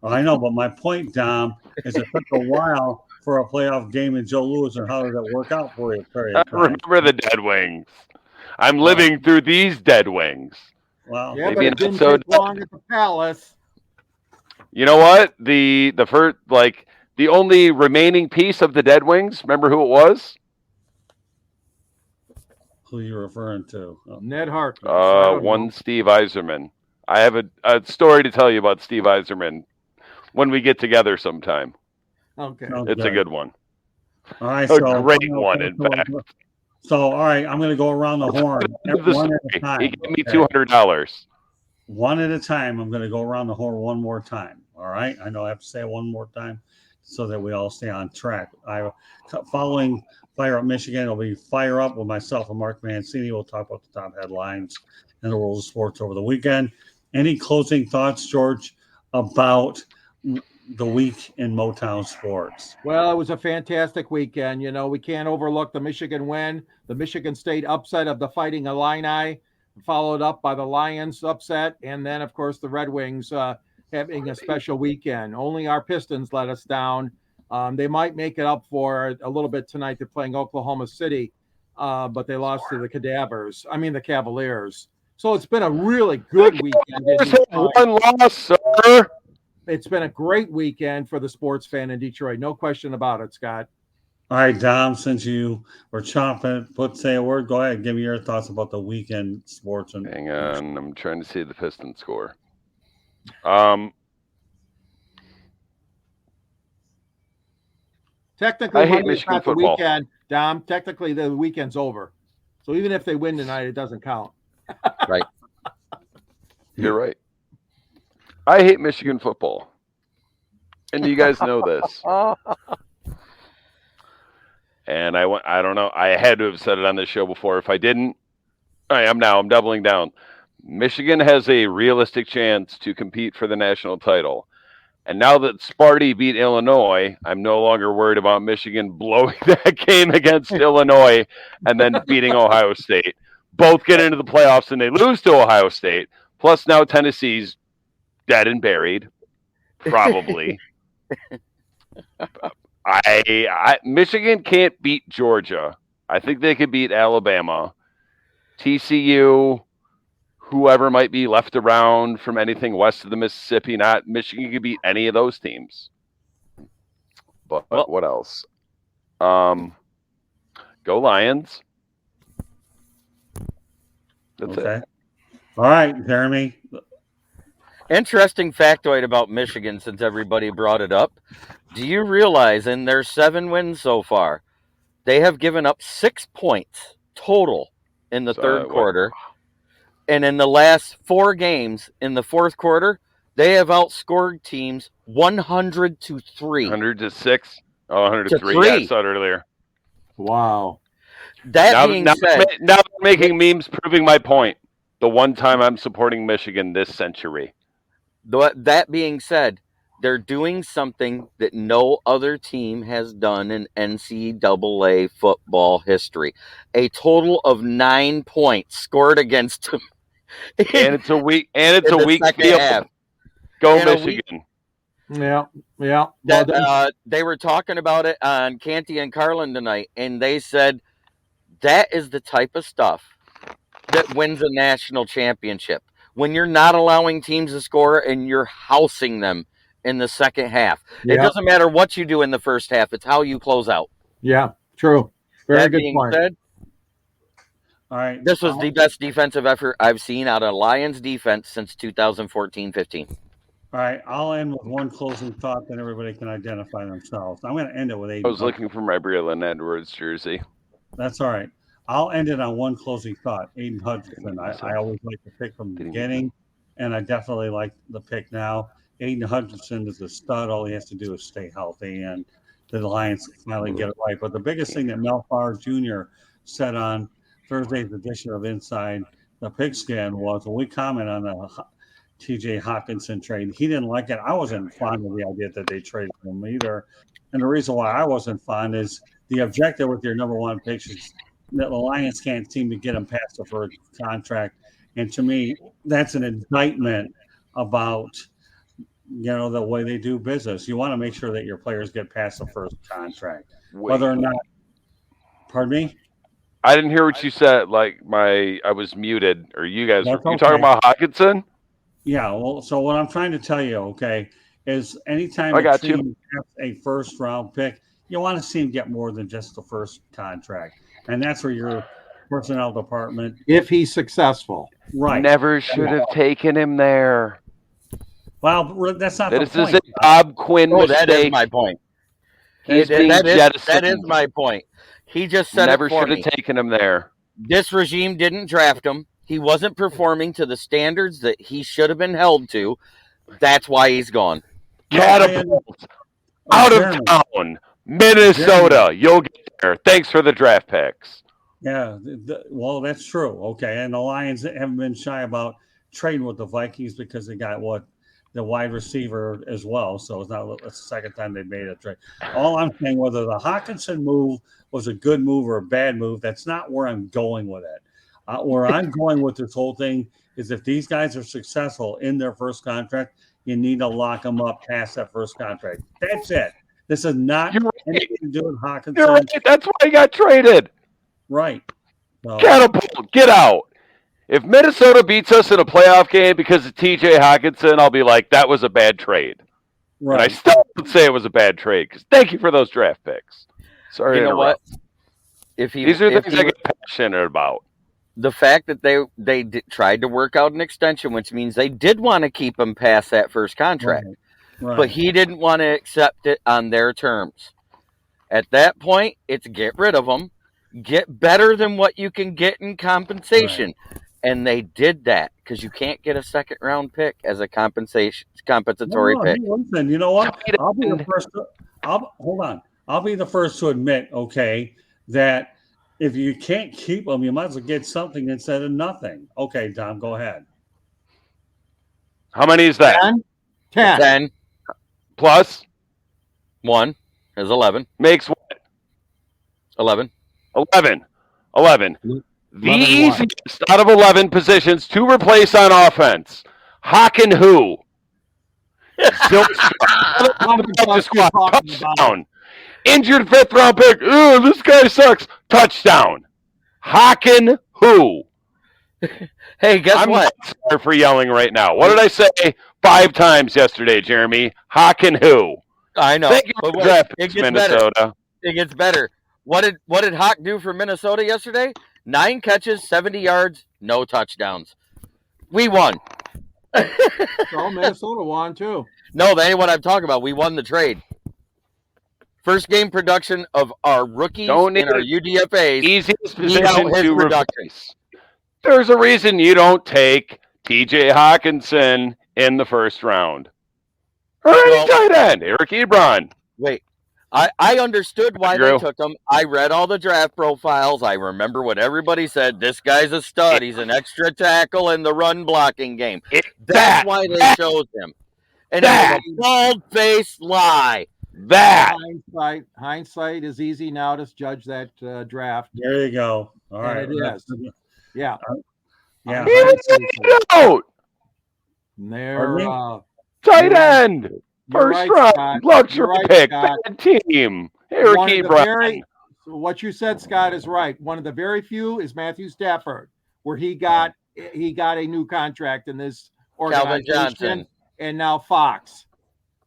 I know, but my point, Dom, is it took a while for a playoff game in Joe Louis, and how did that work out for you? I remember the Dead Wings. I'm living through these Dead Wings. Wow. Yeah, but it didn't take long at the Palace. You know what? The first, the only remaining piece of the Dead Wings, remember who it was? Who are you referring to? Ned Hartman. One Steve Yzerman. I have a story to tell you about Steve Yzerman when we get together sometime. Okay. It's a good one. All right. A great one, in fact. So, all right, I'm going to go around the horn. One at a time. He gave me $200. One at a time. I'm going to go around the horn one more time. All right. I know I have to say it one more time so that we all stay on track. Following Fire Up Michigan, it'll be Fire Up with myself and Mark Mancini. We'll talk about the top headlines in the world of sports over the weekend. Any closing thoughts, George, about the week in Motown sports? Well, it was a fantastic weekend. You know, we can't overlook the Michigan win, the Michigan State upset of the Fighting Illini, followed up by the Lions upset, and then, of course, the Red Wings having a special weekend. Only our Pistons let us down. They might make it up for a little bit tonight. They're playing Oklahoma City, but they lost to the Cavaliers. So it's been a really good weekend. One loss, sir. it's been a great weekend for the sports fan in Detroit. No question about it, Scott. All right, Dom, since you were chomping, say a word. Go ahead. Give me your thoughts about the weekend sports. And Hang on, I'm trying to see the Pistons score. Technically, I hate Monday's Michigan not the football. weekend, Dom. Technically, the weekend's over. So even if they win tonight, it doesn't count. Right. You're right. I hate Michigan football. And you guys know this. And I don't know. I had to have said it on this show before. If I didn't, I am now. I'm doubling down. Michigan has a realistic chance to compete for the national title. And now that Sparty beat Illinois, I'm no longer worried about Michigan blowing that game against Illinois and then beating Ohio State. Both get into the playoffs and they lose to Ohio State. Plus now Tennessee's dead and buried, probably. Michigan can't beat Georgia. I think they could beat Alabama, TCU, whoever might be left around from anything west of the Mississippi. Not Michigan could beat any of those teams. But what else? Go Lions. That's it. All right, Jeremy. Interesting factoid about Michigan, since everybody brought it up. Do you realize in their 7 wins so far, they have given up 6 points total in the third quarter? And in the last 4 games in the fourth quarter, they have outscored teams 100-3. 100-6? Oh, 100-3. Yeah, I saw it earlier. Wow. Now they're making memes proving my point. The one time I'm supporting Michigan this century. That being said, they're doing something that no other team has done in NCAA football history. A total of 9 points scored against them. And it's a weak field. Half. Go Michigan. Yeah. They were talking about it on Canty and Carlin tonight, and they said that is the type of stuff that wins a national championship. When you're not allowing teams to score and you're housing them in the second half. Yeah. It doesn't matter what you do in the first half. It's how you close out. Yeah, true. Very good point. Said, all right. This was the best defensive effort I've seen out of Lions defense since 2014-15. All right. I'll end with one closing thought, then everybody can identify themselves. I'm going to end it with Aiden. I was looking for my Breland Edwards jersey. That's all right. I'll end it on one closing thought. Aiden Hutchinson. I always like to pick from the beginning, and I definitely like the pick now. Aiden Hutchinson is a stud. All he has to do is stay healthy, and the Lions finally get it right. But the biggest thing that Mel Farr Jr. said on Thursday's edition of Inside the Pigskin was when we comment on the T.J. Hawkinson trade, he didn't like it. I wasn't fond of the idea that they traded him either. And the reason why I wasn't fond is the objective with your number one pick is that the Lions can't seem to get him past the first contract. And to me, that's an indictment about, the way they do business. You want to make sure that your players get past the first contract. Whether or not, pardon me? I didn't hear what you said. I was muted, or you guys, you talking about Hawkinson? Yeah. Well, so what I'm trying to tell you, okay, is anytime a team has a first round pick, you want to see him get more than just the first contract. And that's where your personnel department, if he's successful, right? Never should have taken him there. Well, that's not the point. This is a Bob Quinn mistake. That is my point. That is my point. He just said never should have taken him there. This regime didn't draft him. He wasn't performing to the standards that he should have been held to. That's why he's gone. Catapult out of town, Minnesota. You'll get there. Thanks for the draft picks. Yeah, well, that's true. Okay, and the Lions haven't been shy about trading with the Vikings because they got the wide receiver as well. So it's not the second time they made a trade. All I'm saying, whether the Hawkinson move was a good move or a bad move, that's not where I'm going with it. Where I'm going with this whole thing is if these guys are successful in their first contract, you need to lock them up past that first contract. That's it. This is not anything to do with Hawkinson. You're right. That's why he got traded. Right. So, Catapult, get out. If Minnesota beats us in a playoff game because of T.J. Hawkinson, I'll be like, that was a bad trade. And I Right. still would say it was a bad trade because thank you for those draft picks. Sorry You to know what? interrupt. If he, These are if things he, I get passionate about. the fact that they tried to work out an extension, which means they did want to keep him past that first contract, Right. but he didn't want to accept it on their terms. At that point, it's get rid of him, get better than what you can get in compensation. And they did that because you can't get a second round pick as a compensatory pick. Listen, you know what? Tight I'll be the end. first. Hold on. I'll be the first to admit, okay, that if you can't keep them, you might as well get something instead of nothing. Okay, Dom, go ahead. How many is that? 10. 10 Plus 1 is 11. makes what? 11. 11. 11. The 11-1. easiest out of 11 positions to replace on offense. Hawken who? Touchdown. Injured 5th round pick. Ooh, this guy sucks. Touchdown. Hawken who? Hey, guess I'm what? not sorry for yelling right now. What did I say 5 times yesterday, Jeremy? Hawken who? I know. Thank you for But the wait, draft it picks, gets Minnesota. better. It gets better. What did Hawk do for Minnesota yesterday? 9 catches, 70 yards, no touchdowns. We won. So Minnesota won too. No, that ain't what I'm talking about. We won the trade. First game production of our rookies Don't and our need UDFAs. Easiest beat out position his to production. replace. There's a reason you don't take TJ Hawkinson in the first round. Or any tight end, Eric Ebron. Wait, I understood why Drew. they took him. I read all the draft profiles. I remember what everybody said. This guy's a stud. He's an extra tackle in the run blocking game. That's why they chose him. And it was a bald-faced lie. Hindsight is easy now to judge that draft. There you go. All right. And it is. Yeah. Yeah. Out. They're Tight end. First right, round. Scott. Luxury You're right, pick. Scott. Bad team. Eric Ebron. What you said, Scott, is right. One of the very few is Matthew Stafford, where he got a new contract in this organization. Calvin Johnson. And now Fox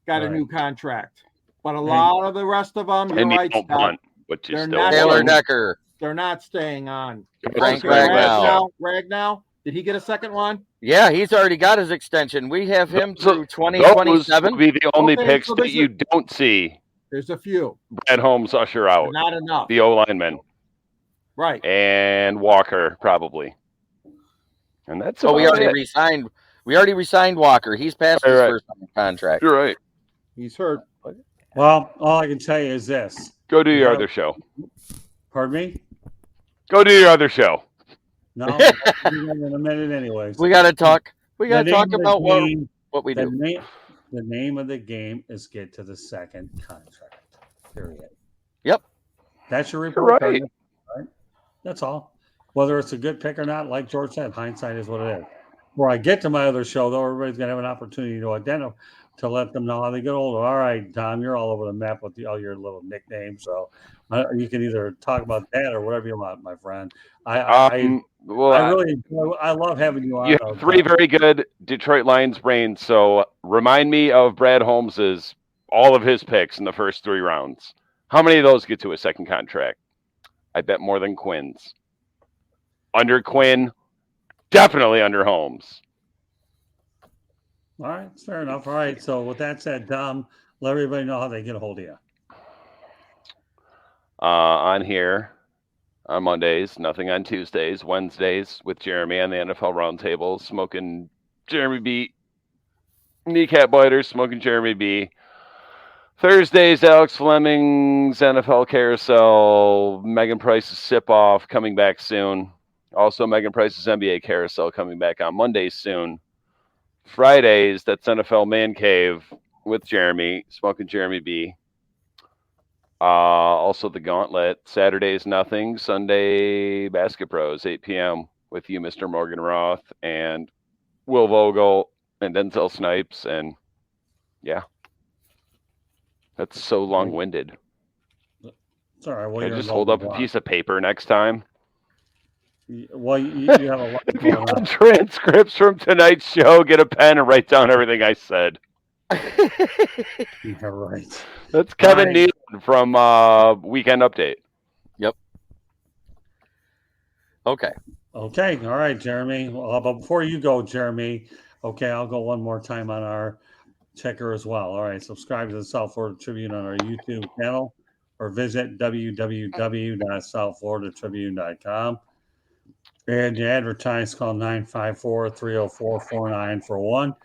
got a new contract. But a lot of the rest of them, you're right, Scott. Punt, but you They're still not Taylor won. Decker. They're not staying on. Frank Ragnow. Did he get a second one? Yeah, he's already got his extension. We have him through Those 2027. will be the only Okay, picks so that you don't see There's a few. Brad Holmes usher out. Not enough. The O-lineman. Right. And Walker, probably. And that's So we about already it. resigned. We already resigned Walker. He's past his first contract. You're right. He's hurt. Well, all I can tell you is this. Go do your other show. Pardon me? Go do your other show. No, I'll do that in a minute anyways. We got to talk. We got to The talk name of about the game- what we the do. name of the game is get to the second contract. Period. Yep. That's your report. Right. card, right? That's all. Whether it's a good pick or not, like George said, hindsight is what it is. Before I get to my other show, though, everybody's going to have an opportunity to identify, to let them know how they get older. All right, Tom, you're all over the map with all your little nicknames. So you can either talk about that or whatever you want, my friend. I really enjoy, I love having you on. You have 3 very good Detroit Lions brains, so remind me of Brad Holmes's all of his picks in the first 3 rounds. How many of those get to a second contract? I bet more than Quinn's. Under Quinn, definitely under Holmes. All right, fair enough. All right, so with that said, Tom, let everybody know how they get a hold of you. On here on Mondays, nothing on Tuesdays, Wednesdays with Jeremy on the NFL Roundtable, smoking Jeremy B. Kneecap Biters, smoking Jeremy B. Thursdays, Alex Fleming's NFL Carousel, Megan Price's Sip Off coming back soon. Also, Megan Price's NBA Carousel coming back on Mondays soon. Fridays, that's NFL Man Cave with Jeremy, smoking Jeremy B. Also the Gauntlet. Saturdays, nothing. Sunday, Basket Pros, 8 p.m. with you, Mr. Morgan Roth, and Will Vogel, and Denzel Snipes, and yeah. That's so long-winded. It's all right. Well, Can I you're just hold up a piece of paper next time? Well, you have a lot If you going on. want transcripts from tonight's show, get a pen and write down everything I said. Yeah, right. That's Kevin Right. Nealon from Weekend Update. Okay. Okay. All right, Jeremy. Well, but before you go, Jeremy, okay, I'll go one more time on our checker as well. All right. Subscribe to the South Florida Tribune on our YouTube channel or visit www.southfloridatribune.com. And the advertise call 954-304-4941.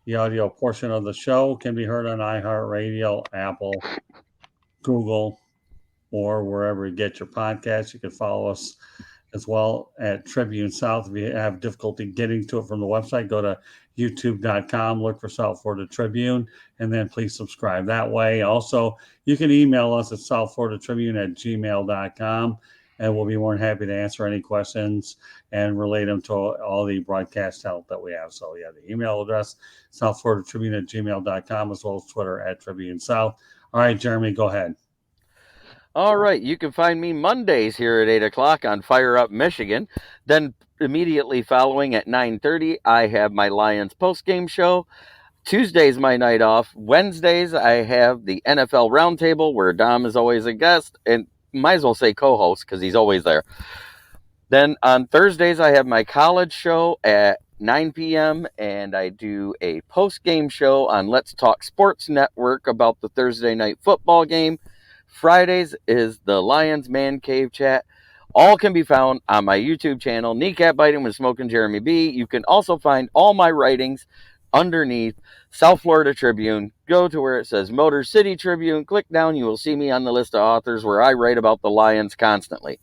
The audio portion of the show can be heard on iHeartRadio, Apple, Google, or wherever you get your podcasts. You can follow us as well at Tribune South. If you have difficulty getting to it from the website, go to youtube.com, look for South Florida Tribune, and then please subscribe that way. Also, you can email us at southfloridatribune@gmail.com, and we'll be more than happy to answer any questions and relate them to all the broadcast talent that we have. So, yeah, the email address, southfloridatribune@gmail.com, as well as Twitter at Tribune South. All right, Jeremy, go ahead. All right, you can find me Mondays here at 8 o'clock on Fire Up Michigan. Then immediately following at 9:30, I have my Lions post-game show. Tuesday's my night off. Wednesdays, I have the NFL Roundtable where Dom is always a guest and might as well say co-host because he's always there. Then on Thursdays, I have my college show at 9 p.m. and I do a post-game show on Let's Talk Sports Network about the Thursday night football game. Fridays is the Lions Man Cave Chat. All can be found on my YouTube channel, Kneecap Biting with Smoking Jeremy B. You can also find all my writings underneath South Florida Tribune. Go to where it says Motor City Tribune. Click down. You will see me on the list of authors where I write about the Lions constantly.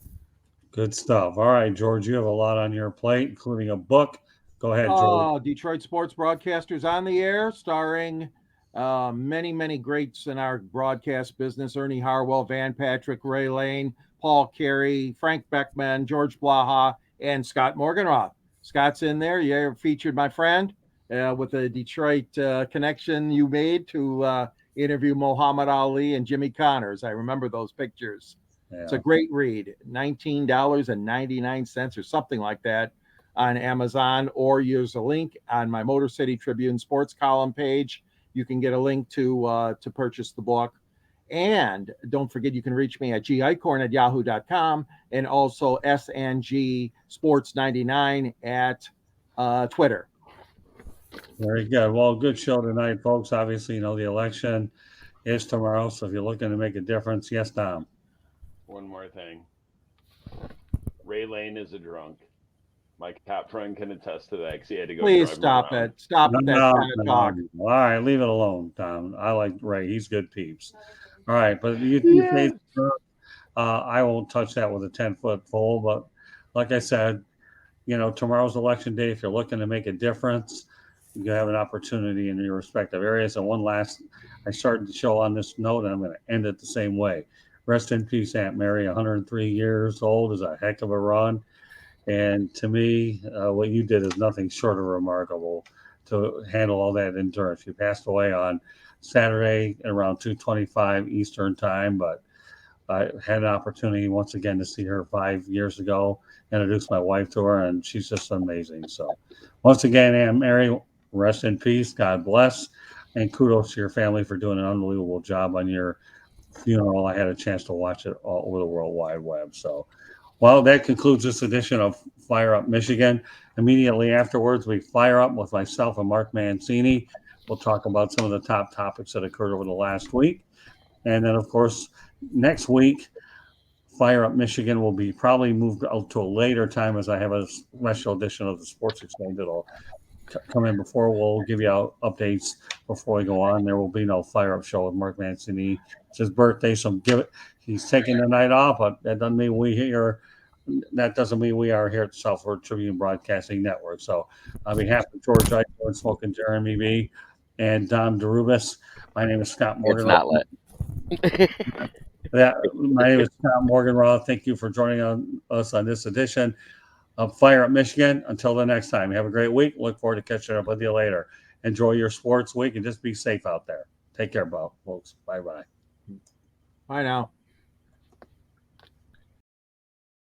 Good stuff. All right, George, you have a lot on your plate, including a book. Go ahead, George. Detroit Sports Broadcasters on the Air, starring many, many greats in our broadcast business. Ernie Harwell, Van Patrick, Ray Lane, Paul Carey, Frank Beckman, George Blaha, and Scott Morganroth. Scott's in there. You featured my friend with the Detroit connection you made to interview Muhammad Ali and Jimmy Connors. I remember those pictures. Yeah. It's a great read, $19.99 or something like that on Amazon, or use a link on my Motor City Tribune sports column page. You can get a link to purchase the book. And don't forget, you can reach me at gicorn@yahoo.com and also SNG Sports 99 at Twitter. Very good. Well, good show tonight, folks. Obviously, you know, the election is tomorrow. So if you're looking to make a difference, yes, Tom. One more thing. Ray Lane is a drunk. My cop friend can attest to that because he had to go. Please drive him stop around. it. Stop that kind of talk. All right, leave it alone, Tom. I like Ray. He's good peeps. All right, but you I won't touch that with a 10-foot pole. But like I said, you know, tomorrow's election day. If you're looking to make a difference, you have an opportunity in your respective areas. And one last, I started the show on this note, and I'm going to end it the same way. Rest in peace, Aunt Mary. 103 years old is a heck of a run. And to me, what you did is nothing short of remarkable to handle all that endurance. She passed away on Saturday at around 2:25 Eastern time, but I had an opportunity once again to see her 5 years ago, introduce my wife to her, and she's just amazing. So once again, Aunt Mary, rest in peace. God bless. And kudos to your family for doing an unbelievable job on your funeral. I had a chance to watch it all over the World Wide Web. So, well, that concludes this edition of Fire Up Michigan. Immediately afterwards, we fire up with myself and Mark Mancini. We'll talk about some of the top topics that occurred over the last week. And then, of course, next week, Fire Up Michigan will be probably moved out to a later time as I have a special edition of the Sports Exchange that'll come in before. We'll give you updates before we go on. There will be no Fire Up show with Mark Mancini. It's his birthday, so he's taking the night off, but that doesn't mean we are here at the South Florida Tribune Broadcasting Network. So on behalf of George Eichhorn, Smoking Jeremy B, and Dom DeRubis, my name is Scott Morgan. It's not lit. My name is Scott Morganroth. Thank you for joining us on this edition of Fire Up Michigan. Until the next time, have a great week. Look forward to catching up with you later. Enjoy your sports week and just be safe out there. Take care, folks. Bye-bye. Bye now.